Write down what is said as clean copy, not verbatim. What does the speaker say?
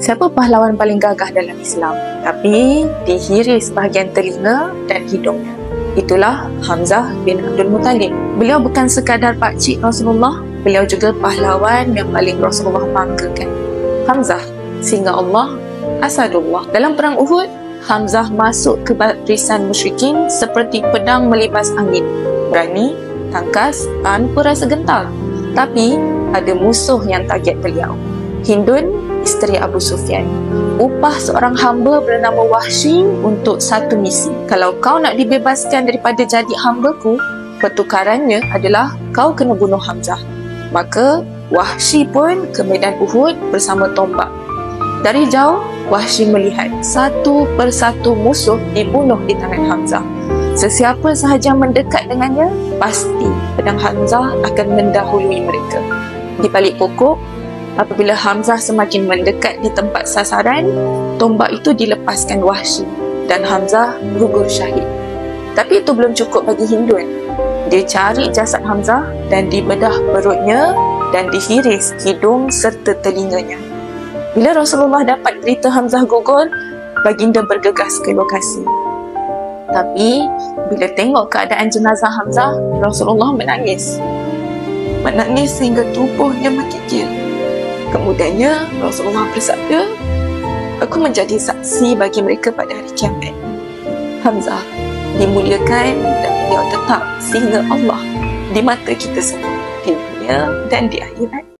Siapa pahlawan paling gagah dalam Islam? Tapi dihiris bahagian telinga dan hidungnya. Itulah Hamzah bin Abdul Muttalib. Beliau bukan sekadar pakcik Rasulullah, beliau juga pahlawan yang paling Rasulullah banggakan. Hamzah, singa Allah, Asadullah. Dalam perang Uhud, Hamzah masuk ke barisan musyrikin seperti pedang melibas angin. Berani, tangkas, tanpa rasa gentar. Tapi ada musuh yang target beliau. Hindun, isteri Abu Sufyan, upah seorang hamba bernama Wahsy untuk satu misi. Kalau kau nak dibebaskan daripada jadi hambaku, pertukarannya adalah kau kena bunuh Hamzah. Maka Wahsy pun ke medan Uhud bersama tombak. Dari jauh, Wahsy melihat satu persatu musuh dibunuh di tangan Hamzah. Sesiapa sahaja mendekat dengannya, pasti pedang Hamzah akan mendahului mereka. Di balik pokok, apabila Hamzah semakin mendekat di tempat sasaran, tombak itu dilepaskan Wahsy dan Hamzah gugur syahid. Tapi itu belum cukup bagi Hindun. Dia cari jasad Hamzah dan dibedah perutnya dan dihiris hidung serta telinganya. Bila Rasulullah dapat berita Hamzah gugur, baginda bergegas ke lokasi. Tapi bila tengok keadaan jenazah Hamzah, Rasulullah menangis. Menangis sehingga tubuhnya menggigil. Kemudiannya Rasulullah bersabda, "Aku menjadi saksi bagi mereka pada hari kiamat." Hamzah dimuliakan dan beliau tetap singa Allah di mata kita semua, di dunia dan di akhirat.